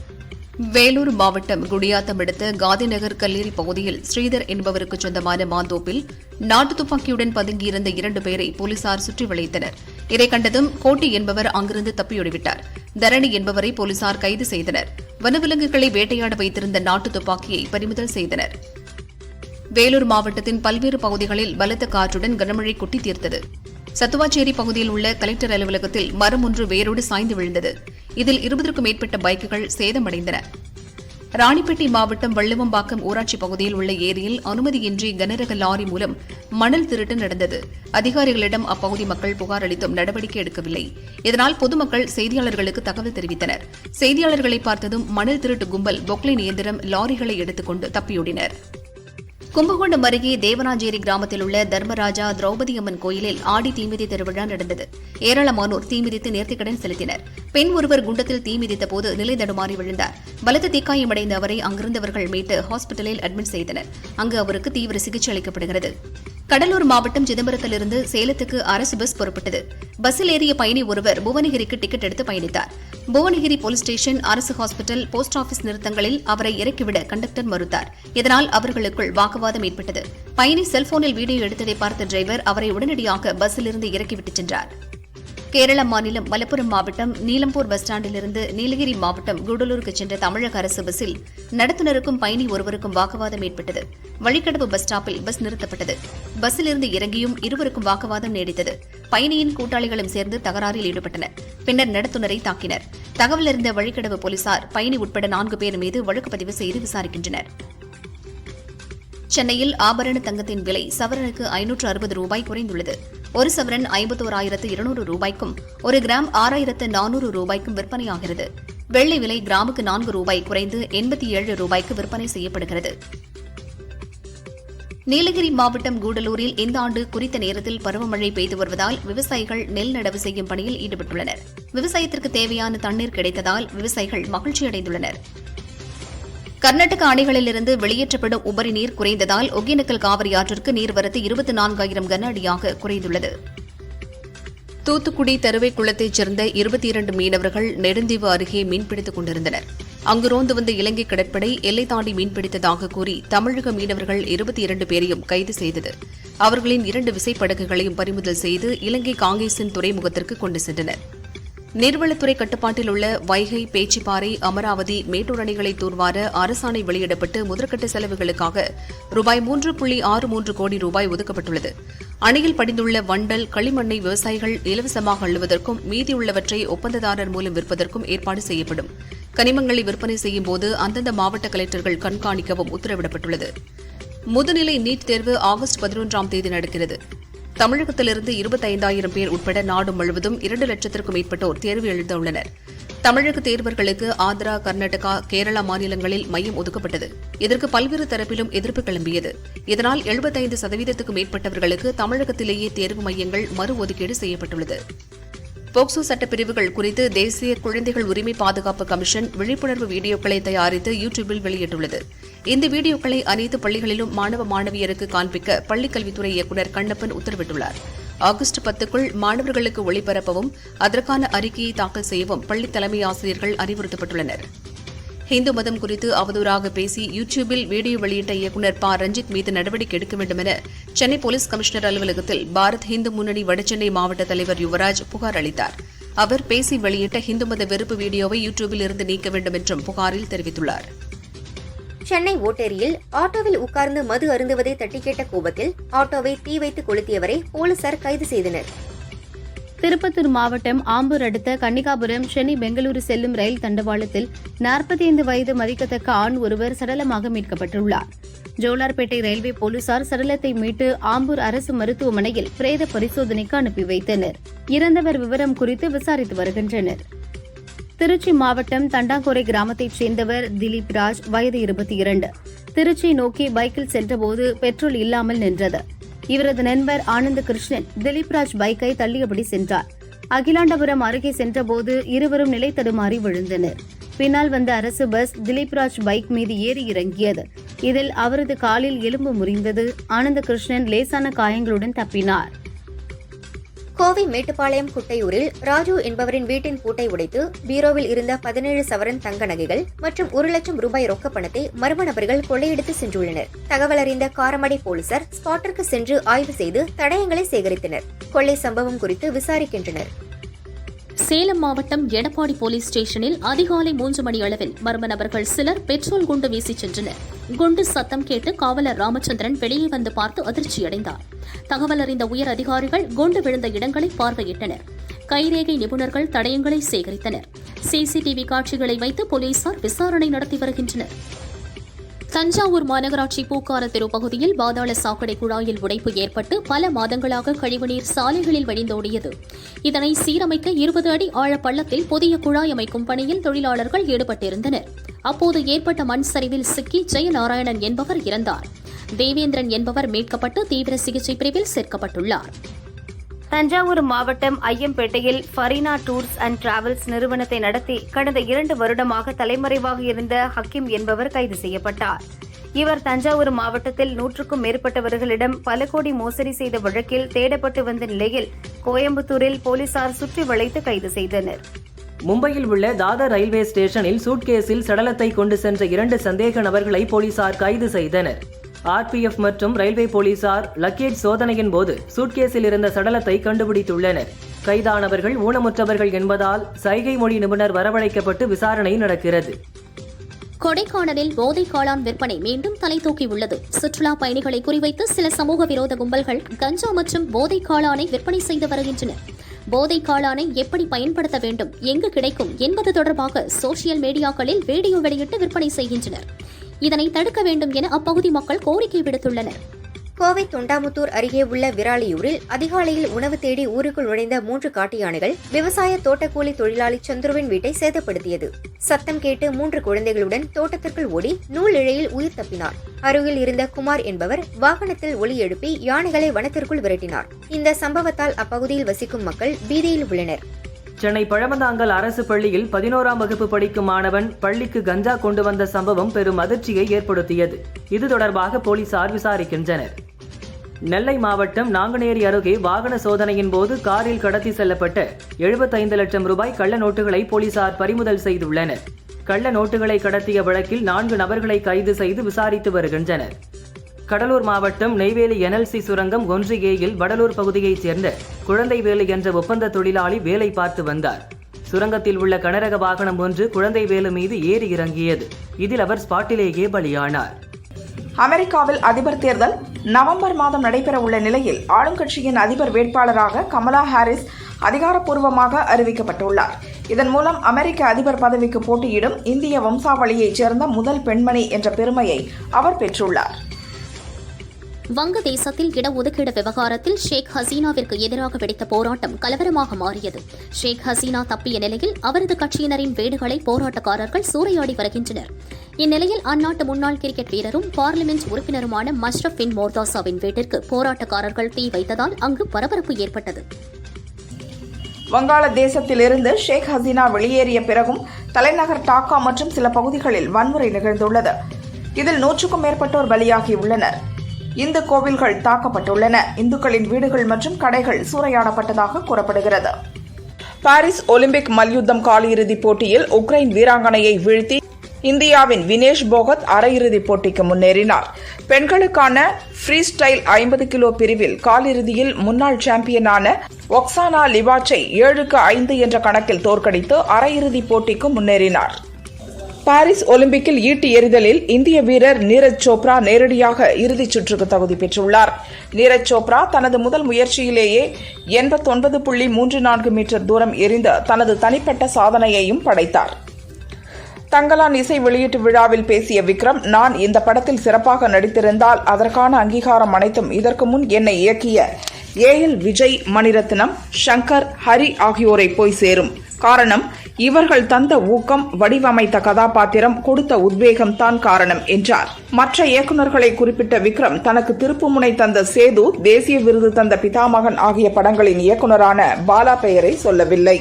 வேலூர் மாவட்டம் குடியாத்தம் அடுத்த காந்திநகர் கல்லூரி பகுதியில் ஸ்ரீதர் என்பவருக்கு சொந்தமான மாந்தோப்பில் நாட்டு துப்பாக்கியுடன் பதுங்கியிருந்த 2 பேரை போலீசார் சுற்றி வளைத்தனர். இதை கண்டதும் கோட்டி என்பவர் அங்கிருந்து தப்பியோடிவிட்டார். தரணி என்பவரை போலீசார் கைது செய்தனர். வனவிலங்குகளை வேட்டையாட வைத்திருந்த நாட்டு துப்பாக்கியை பறிமுதல் செய்தனர். வேலூர் மாவட்டத்தின் பல்வேறு பகுதிகளில் பலத்த காற்றுடன் கனமழை கொட்டி தீர்த்தது. சத்துவாச்சேரி பகுதியில் உள்ள கலெக்டர் அலுவலகத்தில் மரம் ஒன்று வேரோடு சாய்ந்து விழுந்தது. இதில் 20க்கும் மேற்பட்ட பைக்குகள் சேதமடைந்தன. ராணிப்பேட்டை மாவட்டம் வள்ளுவம்பாக்கம் ஊராட்சி பகுதியில் உள்ள ஏரியில் அனுமதியின்றி கனரக லாரி மூலம் மணல் திருட்டு நடந்தது. அதிகாரிகளிடம் அப்பகுதி மக்கள் புகார் அளித்தும் நடவடிக்கை எடுக்கவில்லை. இதனால் பொதுமக்கள் செய்தியாளர்களுக்கு தகவல் தெரிவித்தனர். செய்தியாளர்களை பார்த்ததும் மணல் திருட்டு கும்பல் பொக்லைன் இயந்திரம், லாரிகளை எடுத்துக்கொண்டு தப்பியோடினர். கும்பகோணம் அருகே தேவனாஞ்சேரி கிராமத்தில் உள்ள தர்மராஜா திரௌபதி அம்மன் கோயிலில் ஆடி தீமிதி திருவிழா நடந்தது. ஏராளமானோர் தீமிதித்து நேர்த்திக்கடன் செலுத்தினர். பெண் ஒருவர் குண்டத்தில் தீமிதித்த போது நிலை தடுமாறி விழுந்தார். பலத்த தீக்காயமடைந்த அவரை அங்கிருந்தவர்கள் மீட்டு ஹாஸ்பிட்டலில் அட்மிட் செய்தனர். அங்கு அவருக்கு தீவிர சிகிச்சை அளிக்கப்படுகிறது. கடலூர் மாவட்டம் சிதம்பரத்திலிருந்து சேலத்துக்கு அரசு பஸ் புறப்பட்டது. பஸ்ஸில் ஏறிய பயணி ஒருவர் புவனகிரிக்கு டிக்கெட் எடுத்து பயணித்தார். புவனகிரி போலீஸ் ஸ்டேஷன், அரசு ஹாஸ்பிட்டல், போஸ்ட் ஆபீஸ் நிறுத்தங்களில் அவரை இறக்கிவிட கண்டக்டர் மறுத்தார். இதனால் அவர்களுக்குள் வாக்குவாதம் ஏற்பட்டது. பயணி செல்போனில் வீடியோ எடுத்ததை பார்த்த டிரைவர் அவரை உடனடியாக பஸ்ஸிலிருந்து இறக்கிவிட்டு சென்றார். கேரள மாநிலம் மலப்புரம் மாவட்டம் நீலம்பூர் பஸ் ஸ்டாண்டிலிருந்து நீலகிரி மாவட்டம் கூடலூருக்கு சென்ற தமிழக அரசு பஸ்ஸில் நடத்துனருக்கும் பயணி ஒருவருக்கும் வாக்குவாதம் ஏற்பட்டது. வழிக்கடவு பஸ் ஸ்டாப்பில் பஸ் நிறுத்தப்பட்டது. பஸ்ஸிலிருந்து இறங்கியும் இருவருக்கும் வாக்குவாதம் நீடித்தது. பயணியின் கூட்டாளிகளும் சேர்ந்து தகராறில் ஈடுபட்டனர். பின்னர் நடத்துனரை தாக்கினர். தகவல் அறிந்த வழிக்கடவு போலீசார் பயணி உட்பட 4 பேர் மீது வழக்கு பதிவு செய்து விசாரிக்கின்றனர். சென்னையில் ஆபரண தங்கத்தின் விலை சவரனுக்கு 560 ரூபாய் குறைந்துள்ளது. ஒரு சவரன் 51,200 ரூபாய்க்கும் 1 கிராம் 6,400 ரூபாய்க்கும் விற்பனையாகிறது. வெள்ளி விலை கிராமுக்கு 4 ரூபாய் குறைந்து 87 ரூபாய்க்கு விற்பனை செய்யப்படுகிறது. நீலகிரி மாவட்டம் கூடலூரில் இந்த ஆண்டு குறித்த நேரத்தில் பருவமழை பெய்து வருவதால் விவசாயிகள் நெல் நடவு செய்யும் பணியில் ஈடுபட்டுள்ளனர். விவசாயத்திற்கு தேவையான தண்ணீர் கிடைத்ததால் விவசாயிகள் மகிழ்ச்சியடைந்துள்ளனர். கர்நாடக அணைகளிலிருந்து வெளியேற்றப்படும் உபரி நீர் குறைந்ததால் ஒகேனக்கல் காவிரி ஆற்றிற்கு நீர்வரத்து 24,000 கன அடியாக குறைந்துள்ளது. தூத்துக்குடி தருவை குளத்தைச் சேர்ந்த 22 மீனவர்கள் நெடுந்தீவு அருகே மீன்பிடித்துக் கொண்டிருந்தனர். அங்கு ரோந்து வந்த இலங்கை கடற்படை எல்லை தாண்டி மீன்பிடித்ததாக கூறி தமிழக மீனவர்கள் 22 பேரையும் கைது செய்தது. அவர்களின் 2 விசைப்படகுகளையும் பறிமுதல் செய்து இலங்கை காங்கேசன் துறைமுகத்திற்கு கொண்டு சென்றனர். நீர்வளத்துறை கட்டுப்பாட்டில் உள்ள வைகை, பேச்சிப்பாறை, அமராவதி, மேட்டூர் அணைகளை தூர்வார அரசாணை வெளியிடப்பட்டு முதற்கட்ட செலவுகளுக்காக ரூபாய் 3.63 கோடி ரூபாய் ஒதுக்கப்பட்டுள்ளது. அணையில் படிந்துள்ள வண்டல், களிமண்ணை விவசாயிகள் இலவசமாக அள்ளுவதற்கும் மீதியுள்ளவற்றை ஒப்பந்ததாரர் மூலம் விற்பதற்கும் ஏற்பாடு செய்யப்படும். கனிமங்களை விற்பனை செய்யும் போது அந்தந்த மாவட்ட கலெக்டர்கள் கண்காணிக்கவும் உத்தரவிடப்பட்டுள்ளது. முதுநிலை நீட் தேர்வு ஆகஸ்ட் 11ஆம் தேதி நடக்கிறது. தமிழகத்திலிருந்து 25,000 பேர் உட்பட நாடு முழுவதும் 2 லட்சத்திற்கும் மேற்பட்டோர் தேர்வு எழுத உள்ளனர். தமிழக தேர்வர்களுக்கு ஆந்திரா, கர்நாடகா, கேரளா மாநிலங்களில் மையம் ஒதுக்கப்பட்டது. இதற்கு பல்வேறு தரப்பிலும் எதிர்ப்பு கிளம்பியது. இதனால் 75% மேற்பட்டவர்களுக்கு தமிழகத்திலேயே தேர்வு மையங்கள் மறு ஒதுக்கீடு செய்யப்பட்டுள்ளது. போக்சோ சட்டப்பிரிவுகள் குறித்து தேசிய குழந்தைகள் உரிமை பாதுகாப்பு கமிஷன் விழிப்புணர்வு வீடியோக்களை தயாரித்து யூடியூபில் வெளியிட்டுள்ளது. இந்த வீடியோக்களை அனைத்து பள்ளிகளிலும் மாணவ மாணவியருக்கு காண்பிக்க பள்ளிக்கல்வித்துறை இயக்குநர் கண்ணப்பன் உத்தரவிட்டுள்ளார். ஆகஸ்ட் 10க்குள் மாணவர்களுக்கு ஒளிபரப்பவும் அதற்கான அறிக்கையை தாக்கல் செய்யவும் பள்ளி தலைமை ஆசிரியர்கள் அறிவுறுத்தப்பட்டுள்ளனர். இந்து மதம் குறித்து அவதூறாக பேசி யூடியூபில் வீடியோ வெளியிட்ட இயக்குநர் ப. ரஞ்சித் மீது நடவடிக்கை எடுக்க வேண்டும் என சென்னை போலீஸ் கமிஷனர் அலுவலகத்தில் பாரத் இந்து முன்னணி வடசென்னை மாவட்ட தலைவர் யுவராஜ் புகார் அளித்தார். அவர் பேசி வெளியிட்ட இந்து மத வெறுப்பு வீடியோவை யூடியூபில் இருந்து நீக்க வேண்டும் என்றும் புகாரில் தெரிவித்துள்ளார். சென்னை ஓட்டேரியில் ஆட்டோவில் உட்கார்ந்து மது அருந்துவதை தட்டி கேட்ட கோபத்தில் ஆட்டோவை தீ வைத்து கொளுத்தியவரை போலீசார் கைது செய்தனர். திருப்பத்தூர் மாவட்டம் ஆம்பூர் அடுத்த கன்னிகாபுரம் சென்னை பெங்களூரு செல்லும் ரயில் தண்டவாளத்தில் 45 வயது மதிக்கத்தக்க ஆண் ஒருவர் சடலமாக மீட்கப்பட்டுள்ளார். ஜோலார்பேட்டை ரயில்வே போலீசார் சடலத்தை மீட்டு ஆம்பூர் அரசு மருத்துவமனையில் பிரேத பரிசோதனைக்கு அனுப்பி வைத்தனர். இறந்தவர் விவரம் குறித்து விசாரித்து வருகின்றனர். திருச்சி மாவட்டம் தண்டாங்கோரை கிராமத்தைச் சேர்ந்தவர் திலீப் ராஜ், வயது 22. திருச்சி நோக்கி பைக்கில் சென்றபோது பெட்ரோல் இல்லாமல் நின்றது. இவரது நண்பர் ஆனந்த கிருஷ்ணன் திலீப்ராஜ் பைக்கை தள்ளியபடி சென்றார். அகிலாண்டபுரம் அருகே சென்றபோது இருவரும் நிலை தடுமாறி விழுந்தனர். பின்னால் வந்த அரசு பஸ் திலீப்ராஜ் பைக் மீது ஏறி இறங்கியது. இதில் அவரது காலில் எலும்பு முறிந்தது. ஆனந்த கிருஷ்ணன் லேசான காயங்களுடன் தப்பினார். கோவை மேட்டுப்பாளையம் குட்டையூரில் ராஜு என்பவரின் வீட்டின் பூட்டை உடைத்து பீரோவில் இருந்த 17 சவரன் தங்க நகைகள் மற்றும் 1 லட்சம் ரூபாய் ரொக்க பணத்தை மர்ம நபர்கள் கொள்ளையடித்து சென்றுள்ளனர். தகவல் அறிந்த காரமடை போலீசார் ஸ்பாட்டிற்கு சென்று ஆய்வு செய்து தடயங்களை சேகரித்தனர். கொள்ளை சம்பவம் குறித்து விசாரிக்கின்றனர். சேலம் மாவட்டம் எடப்பாடி போலீஸ் ஸ்டேஷனில் அதிகாலை 3 மணி அளவில் மர்ம நபர்கள் சிலர் பெட்ரோல் குண்டு வீசி சென்றனர். குண்டு சத்தம் கேட்டு காவலர் ராமச்சந்திரன் வெளியே வந்து பார்த்து அதிர்ச்சியடைந்தார். தகவல் அறிந்த உயர் அதிகாரிகள் குண்டு விழுந்த இடங்களை பார்வையிட்டனர். கைரேகை நிபுணர்கள் தடயங்களை சேகரித்தனர். சிசிடிவி காட்சிகளை வைத்து போலீசார் விசாரணை நடத்தி வருகின்றனர். தஞ்சாவூர் மாநகராட்சி பூக்கார தெரு பகுதியில் பாதாள சாக்கடை குழாயில் உடைப்பு ஏற்பட்டு பல மாதங்களாக கழிவுநீர் சாலைகளில் வழிந்தோடியது. இதனை சீரமைக்க 20 அடி ஆழ பள்ளத்தில் புதிய குழாய் அமைக்கும் பணியில் தொழிலாளர்கள் ஈடுபட்டிருந்தனர். அப்போது ஏற்பட்ட மண் சரிவில் சிக்கி ஜெயநாராயணன் என்பவர் இறந்தார். தேவேந்திரன் என்பவர் மீட்கப்பட்டு தீவிர சிகிச்சை பிரிவில் சேர்க்கப்பட்டுள்ளார். தஞ்சாவூர் மாவட்டம் ஐயம்பேட்டையில் ஃபரீனா டூர்ஸ் அண்ட் டிராவல்ஸ் நிறுவனத்தை நடத்தி கடந்த 2 வருடமாக தலைமறைவாக இருந்த ஹக்கீம் என்பவர் கைது செய்யப்பட்டார். இவர் தஞ்சாவூர் மாவட்டத்தில் 100க்கும் மேற்பட்டவர்களிடம் பல கோடி மோசடி செய்த வழக்கில் தேடப்பட்டு வந்த நிலையில் கோயம்புத்தூரில் போலீசார் சுற்றி வளைத்து கைது செய்தனர். மும்பையில் உள்ள தாதர் ரயில்வே ஸ்டேஷனில் சூட்கேஸில் சடலத்தை கொண்டு சென்ற 2 சந்தேக நபர்களை போலீசார் கைது செய்தனர். ஆர்பிஎஃப் மற்றும் ரயில்வே போலீசார் லக்கேஜ் சோதனையின் போது சூட்கேஸில் இருந்த சடலத்தை கண்டுபிடித்துள்ளனர். கைதானவர்கள் ஊனமுற்றவர்கள் என்பதால் சைகை மொழி நிபுணர் வரவழைக்கப்பட்டு விசாரணை நடக்கிறது. கொடைக்கானலில் போதை காளான் விற்பனை மீண்டும் தலை தூக்கியுள்ளது. சுற்றுலா பயணிகளை குறிவைத்து சில சமூக விரோத கும்பல்கள் கஞ்சா மற்றும் போதை காளானை விற்பனை செய்து வருகின்றனர். போதை காளானை எப்படி பயன்படுத்த வேண்டும், எங்கு கிடைக்கும் என்பது தொடர்பாக சோசியல் மீடியாக்களில் வீடியோ வெளியிட்டு விற்பனை செய்கின்றனர். இதனை தடுக்க வேண்டும் என அப்பகுதி மக்கள் கோரிக்கை விடுத்துள்ளனர். கோவை தொண்டாமுத்தூர் அருகே உள்ள விராலியூரில் அதிகாலையில் உணவு தேடி ஊருக்குள் நுழைந்த 3 காட்டு யானைகள் விவசாய தோட்டக்கூலி தொழிலாளி சந்துருவின் வீட்டை சேதப்படுத்தியது. சத்தம் கேட்டு 3 குழந்தைகளுடன் தோட்டத்திற்குள் ஓடி நூல் இழையில் உயிர் தப்பினார். அருகில் இருந்த குமார் என்பவர் வாகனத்தில் ஒலி எழுப்பி யானைகளை வனத்திற்குள் விரட்டினார். இந்த சம்பவத்தால் அப்பகுதியில் வசிக்கும் மக்கள் பீதியில் உள்ளனர். சென்னை பழமந்தாங்கல் அரசு பள்ளியில் 11ஆம் வகுப்பு படிக்கும் மாணவன் பள்ளிக்கு கஞ்சா கொண்டு வந்த சம்பவம் பெரும் அதிர்ச்சியை ஏற்படுத்தியது. இது தொடர்பாக போலீசார் விசாரிக்கின்றனர். நெல்லை மாவட்டம் நாங்குநேரி அருகே வாகன சோதனையின் போது காரில் கடத்தி செல்லப்பட்ட 75 லட்சம் ரூபாய் கள்ள நோட்டுகளை போலீசார் பறிமுதல் செய்துள்ளனர். கள்ள நோட்டுகளை கடத்திய வழக்கில் 4 நபர்களை கைது செய்து விசாரித்து வருகின்றனர். கடலூர் மாவட்டம் நெய்வேலி NLC சுரங்கம் 1Aயில் வடலூர் பகுதியைச் சேர்ந்த குழந்தைவேலு என்ற ஒப்பந்த தொழிலாளி வேலை பார்த்து வந்தார். சுரங்கத்தில் உள்ள கனரக வாகனம் ஒன்று குழந்தைவேலு மீது ஏறி இறங்கியது. இதில் அவர் ஸ்பாட்டிலேயே பலியானார். அமெரிக்காவில் அதிபர் தேர்தல் நவம்பர் மாதம் நடைபெற உள்ள நிலையில் ஆளுங்கட்சியின் அதிபர் வேட்பாளராக கமலா ஹாரிஸ் அதிகாரப்பூர்வமாக அறிவிக்கப்பட்டுள்ளார். இதன் மூலம் அமெரிக்க அதிபர் பதவிக்கு போட்டியிடும் இந்திய வம்சாவளியைச் சேர்ந்த முதல் பெண்மணி என்ற பெருமையை அவர் பெற்றுள்ளார். வங்கதேசத்தில் இடஒதுக்கீடு விவகாரத்தில் ஷேக் ஹசீனாவிற்கு எதிராக வெடித்த போராட்டம் கலவரமாக மாறியது. ஷேக் ஹசீனா தப்பிய நிலையில் அவரது கட்சியினரின் வீடுகளை போராட்டக்காரர்கள் சூறையாடி வருகின்றனர். இந்நிலையில் அந்நாட்டு முன்னாள் கிரிக்கெட் வீரரும் பார்லிமெண்ட் உறுப்பினருமான மஷ்ரப் பின் மோர்தாசாவின் வீட்டிற்கு போராட்டக்காரர்கள் தீ வைத்ததால் அங்கு பரபரப்பு ஏற்பட்டது. வங்காளதேசத்திலிருந்து ஷேக் ஹசீனா வெளியேறிய பிறகும் தலைநகர் டாக்கா மற்றும் சில பகுதிகளில் வன்முறை நிகழ்ந்துள்ளது. இதில் 100க்கும் மேற்பட்டோர் பலியாகியுள்ளனர். இந்து கோவில்கள் தாக்கப்பட்டுள்ளன. இந்துக்களின் வீடுகள் மற்றும் கடைகள் சூறையாடப்பட்டதாக கூறப்படுகிறது. பாரிஸ் ஒலிம்பிக் மல்யுத்தம் காலிறுதிப் போட்டியில் உக்ரைன் வீராங்கனையை வீழ்த்தி இந்தியாவின் வினேஷ் போகத் அரையிறுதிப் போட்டிக்கு முன்னேறினார். பெண்களுக்கான ஃப்ரீ ஸ்டைல் 50 கிலோ பிரிவில் காலிறுதியில் முன்னாள் சாம்பியனான ஒக்சானா லிவாச்சை 7-5 என்ற கணக்கில் தோற்கடித்து அரையிறுதிப் போட்டிக்கு முன்னேறினார். பாரிஸ் ஒலிம்பிக்கில் ஈட்டி எறிதலில் இந்திய வீரர் நீரஜ் சோப்ரா நேரடியாக இறுதிச் சுற்றுக்கு தகுதி பெற்றுள்ளார். நீரஜ் சோப்ரா தனது முதல் முயற்சியிலேயே 89.34 மீட்டர் தூரம் எறிந்து தனது தனிப்பட்ட சாதனையையும் படைத்தார். தங்கலான் இசை வெளியீட்டு விழாவில் பேசிய விக்ரம், நான் இந்த படத்தில் சிறப்பாக நடித்திருந்தால் அதற்கான அங்கீகாரம் அனைத்தும் இதற்கு முன் என்னை இயக்கிய AL விஜய், மணிரத்னம், ஷங்கர், ஹரி ஆகியோரை போய் சேரும். காரணம், இவர்கள் தந்த ஊக்கம், வடிவமைத்த கதாபாத்திரம், கொடுத்த உத்வேகம் தான் காரணம் என்றார். மற்ற இயக்குநர்களை குறிப்பிட்ட விக்ரம், தனக்கு திருப்புமுனை தந்த சேது, தேசிய விருது தந்த பிதாமகன் ஆகிய படங்களின் இயக்குநரான பாலா பெயரை சொல்லவில்லை.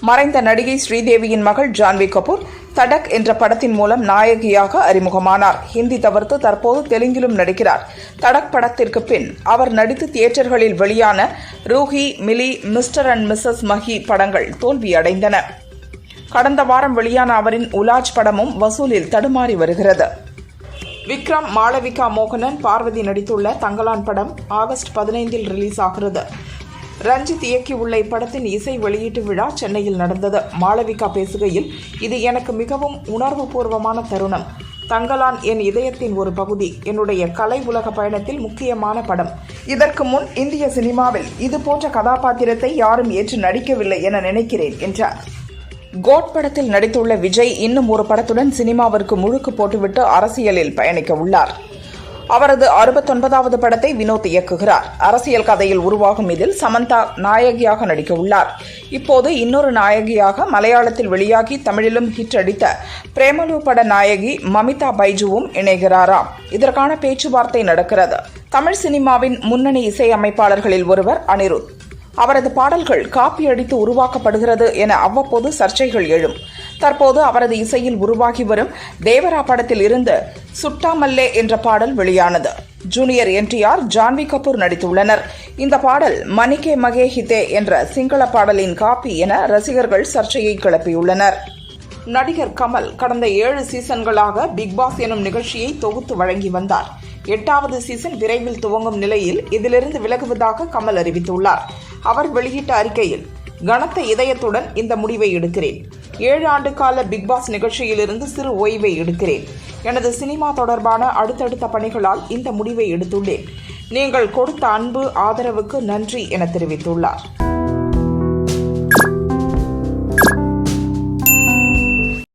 மறைந்த நடிகை ஸ்ரீதேவியின் மகள் ஜான்வி கபூர் தடக் என்ற படத்தின் மூலம் நாயகியாக அறிமுகமானார். ஹிந்தி தவிர்த்து தற்போது தெலுங்கிலும் நடிக்கிறார். தடக் படத்திற்கு பின் அவர் நடித்து தியேட்டர்களில் வெளியான Roohi, Mili, Mr and Mrs Mahi படங்கள் தோல்வியடைந்தன. கடந்த வாரம் வெளியான அவரின் உலாஜ் படமும் வசூலில் தடுமாறி வருகிறது. விக்ரம், மாளவிகா மோகனன், பார்வதி நடித்துள்ள தங்கலான் படம் ஆகஸ்ட் 15 ரிலீஸ் ஆகிறது. ரஞ்சித் இயக்கியுள்ள இப்படத்தின் இசை வெளியீட்டு விழா சென்னையில் நடந்தது. மாளவிகா பேசுகையில், இது எனக்கு மிகவும் உணர்வுபூர்வமான தருணம். தங்கலான் என் இதயத்தின் ஒரு பகுதி. என்னுடைய கலை உலக பயணத்தில் முக்கியமான படம். இதற்கு முன் இந்திய சினிமாவில் இதுபோன்ற கதாபாத்திரத்தை யாரும் ஏற்று நடிக்கவில்லை என நினைக்கிறேன் என்றார். கோட் படத்தில் நடித்துள்ள விஜய் இன்னும் ஒரு படத்துடன் சினிமாவிற்கு முழுக்கு போட்டுவிட்டு அரசியலில் பயணிக்க உள்ளார். அவரது 69வது படத்தை வினோத் இயக்குகிறார். அரசியல் கதையில் உருவாகும் இதில் சமந்தா நாயகியாக நடிக்க உள்ளார். இப்போது இன்னொரு நாயகியாக மலையாளத்தில் வெளியாகி தமிழிலும் ஹிட் அடித்த பிரேமலு பட நாயகி மமிதா பைஜுவும் இணைகிறாராம். இதற்கான பேச்சுவார்த்தை நடக்கிறது. தமிழ் சினிமாவின் முன்னணி இசை அமைப்பாளர்களில் ஒருவர் அனிருத். அவரது பாடல்கள் காப்பி அடித்து உருவாக்கப்படுகிறது என அவ்வப்போது சர்ச்சைகள் எழும். தற்போது அவரது இசையில் உருவாகி வரும் தேவரா படத்தில் இருந்து சுட்டாமல்லே என்ற பாடல் வெளியானது. ஜூனியர் NTR, ஜான்வி கபூர் நடித்துள்ளனர். இந்த பாடல் மணிகே மகே ஹிதே என்ற சிங்கள பாடலின் காப்பி என ரசிகர்கள் சர்ச்சையை கிளப்பியுள்ளனர். நடிகர் கமல் கடந்த 7 சீசன்களாக பிக்பாஸ் எனும் நிகழ்ச்சியை தொகுத்து வழங்கி வந்தார். 8வது சீசன் விரைவில் துவங்கும் நிலையில் இதிலிருந்து விலகுவதாக கமல் அறிவித்துள்ளார். அவர் வெளியிட்ட அறிக்கையில், கனத்த இதயத்துடன் இந்த முடிவை எடுக்கிறேன். 7 ஆண்டு கால பிக்பாஸ் நிகழ்ச்சியிலிருந்து சிறு ஓய்வை எடுக்கிறேன். எனது சினிமா தொடர்பான அடுத்தடுத்த பணிகளால் இந்த முடிவை எடுத்துள்ளேன். நீங்கள் கொடுத்த அன்பு, ஆதரவுக்கு நன்றி என தெரிவித்துள்ளார்.